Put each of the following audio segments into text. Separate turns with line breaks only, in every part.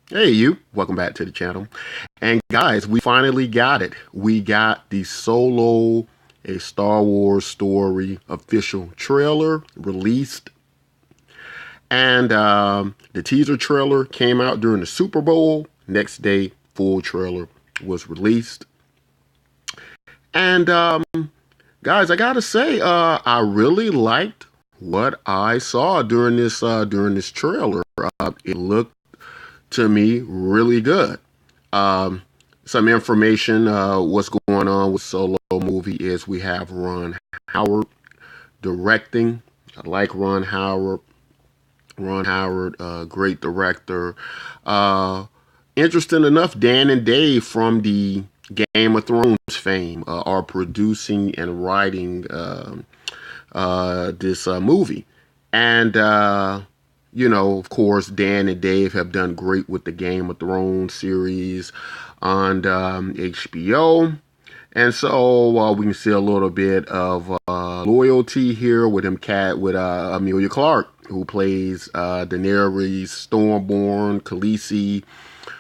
Hey, you. Welcome back to the channel. And guys, we finally got it. We got the Solo, a Star Wars story official trailer released. And the teaser trailer came out during the Super Bowl. Next day, full trailer was released. And guys, I gotta say, I really liked what I saw during this trailer. It looked to me really good. Um, some information, what's going on with Solo movie is we have Ron Howard directing. I like Ron Howard. Ron Howard, great director. Uh, Interesting enough, Dan and Dave from the Game of Thrones fame are producing and writing this movie. And, of course, Dan and Dave have done great with the Game of Thrones series on HBO. And so we can see a little bit of loyalty here with Amelia Clark, who plays Daenerys Stormborn, Khaleesi,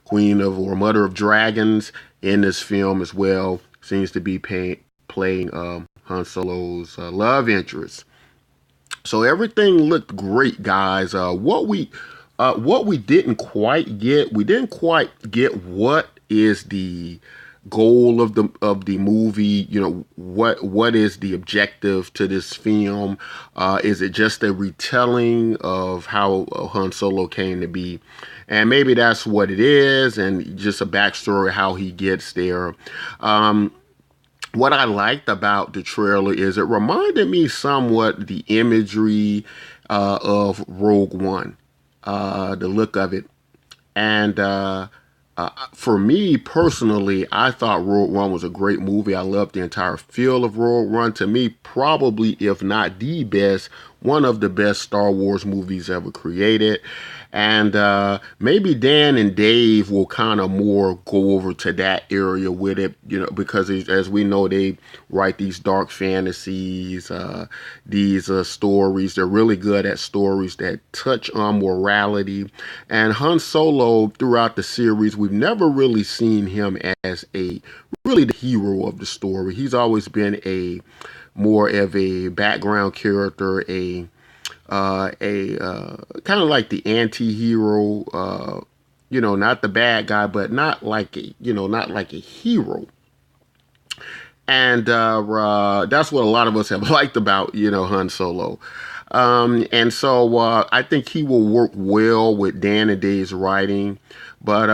Queen of or Mother of Dragons, in this film as well. Seems to be playing Han Solo's love interest. So everything looked great, guys. What we didn't quite get, we didn't quite get what is the goal of the movie. What is the objective to this film? Is it just a retelling of how Han Solo came to be? And maybe that's what it is, and just a backstory how he gets there. What I liked about the trailer is it reminded me somewhat the imagery of Rogue One, the look of it. And for me personally, I thought Rogue One was a great movie. I loved the entire feel of Rogue One. To me, probably, if not the best, one of the best Star Wars movies ever created. And maybe Dan and Dave will kind of more go over to that area with it, because as we know, they write these dark fantasies, these stories. They're really good at stories that touch on morality. And Han Solo, throughout the series, we've never really seen him as really the hero of the story. He's always been a more of a background character, a kind of like the anti-hero, not the bad guy, but not like a hero. And that's what a lot of us have liked about Han Solo. And so I think he will work well with Dan and Dave's writing. But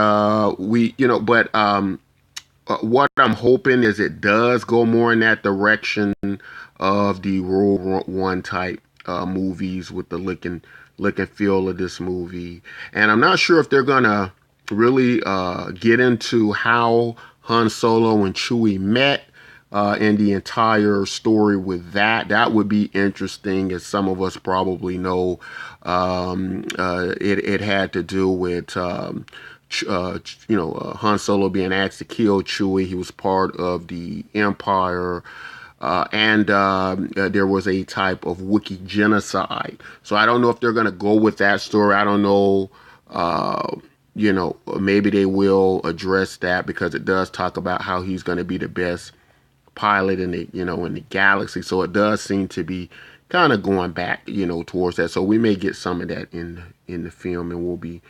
what I'm hoping is it does go more in that direction of the Rogue One type movies with the look and feel of this movie. And I'm not sure if they're gonna really get into how Han Solo and Chewie met and the entire story with that. That would be interesting, as some of us probably know. It had to do with Han Solo being asked to kill Chewie. He was part of the Empire. And there was a type of Wookiee genocide. So I don't know if they're going to go with that story. I don't know. Maybe they will address that, because it does talk about how he's going to be the best pilot in the galaxy. So it does seem to be kind of going back, towards that. So we may get some of that in the film, and will be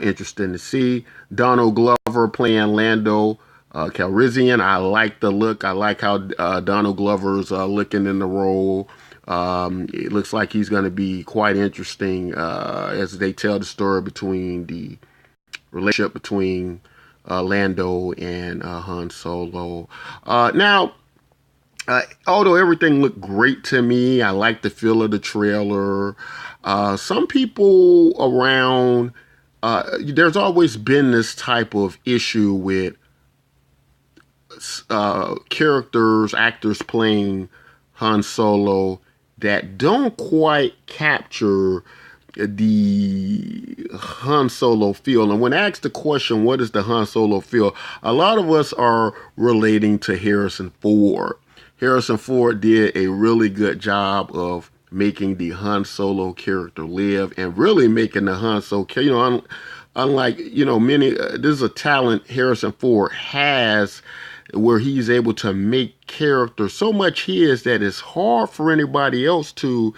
interesting to see. Donald Glover playing Lando Calrissian. I like the look. I like how Donald Glover's looking in the role. It looks like he's going to be quite interesting as they tell the story between the relationship between Lando and Han Solo. Although everything looked great to me, I like the feel of the trailer. Some people around, there's always been this type of issue with actors playing Han Solo that don't quite capture the Han Solo feel. And when asked the question, what is the Han Solo feel? A lot of us are relating to Harrison Ford. Harrison Ford did a really good job of making the Han Solo character live, and really making the Han Solo, unlike many, this is a talent Harrison Ford has, where he's able to make characters so much his that it's hard for anybody else to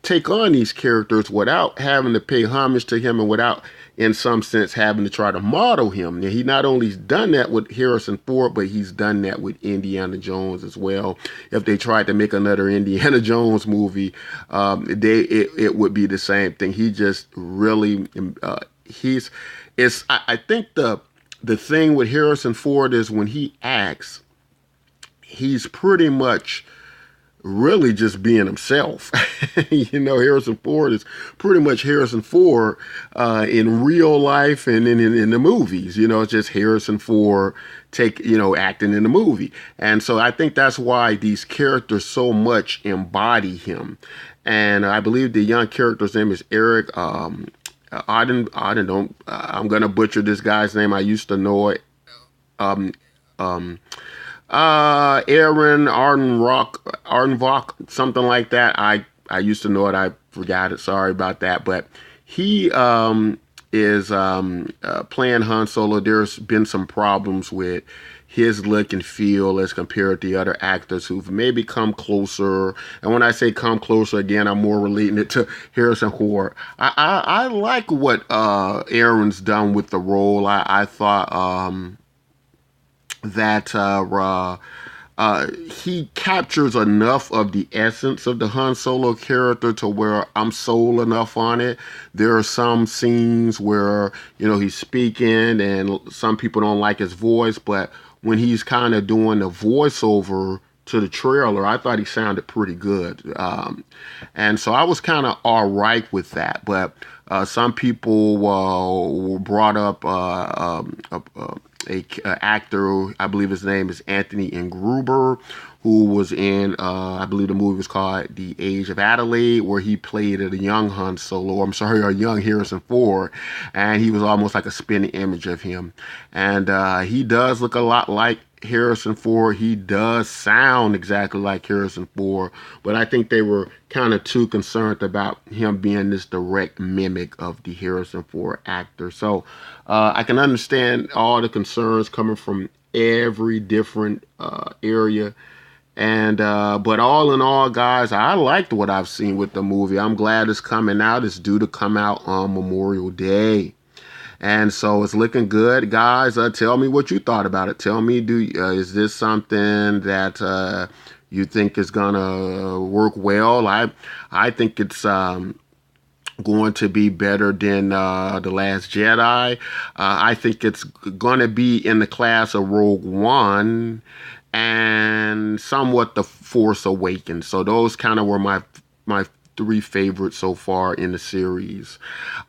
take on these characters without having to pay homage to him and without, in some sense, having to try to model him. He not only's done that with Harrison Ford, but he's done that with Indiana Jones as well. If they tried to make another Indiana Jones movie, it would be the same thing. He just really I think the thing with Harrison Ford is when he acts, he's pretty much really just being himself. Harrison Ford is pretty much Harrison Ford in real life and in the movies. It's just Harrison Ford acting in the movie. And so I think that's why these characters so much embody him. And I believe the young character's name is Eric Auden. I'm gonna butcher this guy's name. I used to know it. Um, um, Aaron Ardenvock, something like that. I used to know it. I forgot it. Sorry about that. But he is playing Han Solo. There's been some problems with his look and feel as compared to the other actors who've maybe come closer. And when I say come closer, again, I'm more relating it to Harrison Ford. I like what Aaron's done with the role. I thought that he captures enough of the essence of the Han Solo character to where I'm sold enough on it. There are some scenes where, he's speaking and some people don't like his voice, but when he's kind of doing the voiceover to the trailer, I thought he sounded pretty good. And so I was kind of all right with that. But some people were brought up a actor, I believe his name is Anthony Gruber, who was in, I believe the movie was called The Age of Adelaide, where he played a young Han Solo, a young Harrison Ford, and he was almost like a spinning image of him. And he does look a lot like Harrison Ford. He does sound exactly like Harrison Ford, but I think they were kind of too concerned about him being this direct mimic of the Harrison Ford actor. So I can understand all the concerns coming from every different area. And but all in all, guys, I liked what I've seen with the movie. I'm glad it's coming out. It's due to come out on Memorial Day. And so it's looking good, guys. Tell me what you thought about it. Tell me, is this something that you think is gonna work well? I think it's going to be better than The Last Jedi. I think it's going to be in the class of Rogue One and somewhat The Force Awakens. So those kind of were my three favorites so far in the series,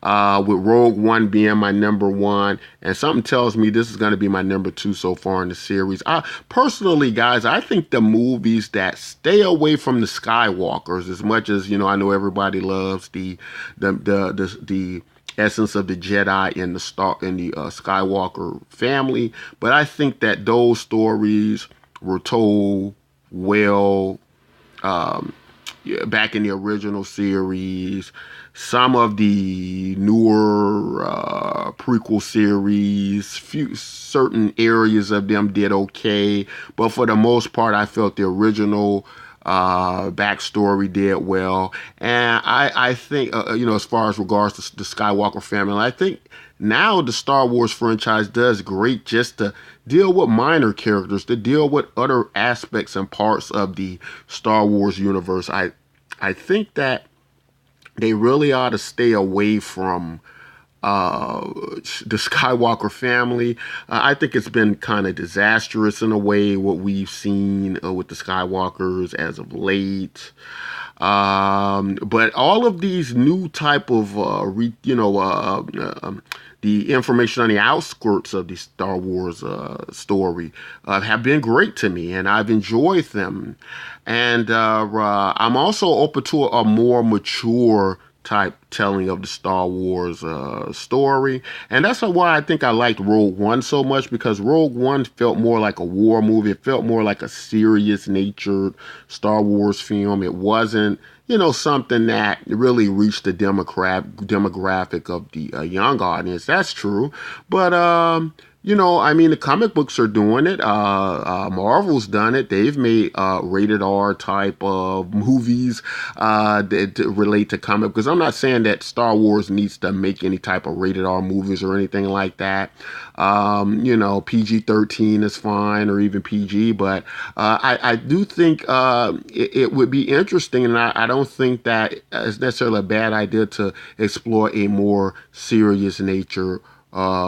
with Rogue One being my number one, and something tells me this is going to be my number two so far in the series. Personally, guys, I think the movies that stay away from the Skywalkers, as much as I know everybody loves the essence of the Jedi in the Skywalker family, but I think that those stories were told well back in the original series. Some of the newer prequel series, certain areas of them did okay, but for the most part, I felt the original backstory did well. And I think, as far as regards to the Skywalker family, I think now the Star Wars franchise does great just to deal with minor characters, to deal with other aspects and parts of the Star Wars universe. I think that they really ought to stay away from the Skywalker family. I think it's been kind of disastrous in a way, what we've seen with the Skywalkers as of late. But all of these new type of, the information on the outskirts of the Star Wars story have been great to me, and I've enjoyed them. And I'm also open to a more mature type telling of the Star Wars story. And that's why I think I liked Rogue One so much, because Rogue One felt more like a war movie. It felt more like a serious natured Star Wars film. It wasn't, something that really reached the demographic of the young audience. That's true. But, I mean, the comic books are doing it. Marvel's done it. They've made rated R type of movies that relate to comic. Because I'm not saying that Star Wars needs to make any type of rated R movies or anything like that. PG-13 is fine, or even PG. But I do think it would be interesting, and I don't think that it's necessarily a bad idea to explore a more serious nature,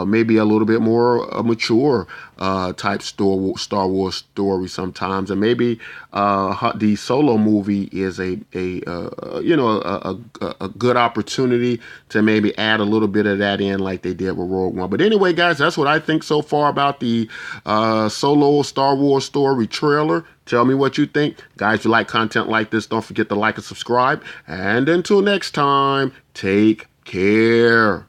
maybe a little bit more mature type Star Wars story sometimes, and maybe the Solo movie is a good opportunity to maybe add a little bit of that in, like they did with Rogue One. But anyway, guys, that's what I think so far about the Solo Star Wars story trailer. Tell me what you think. Guys, if you like content like this, don't forget to like and subscribe. And until next time, take care.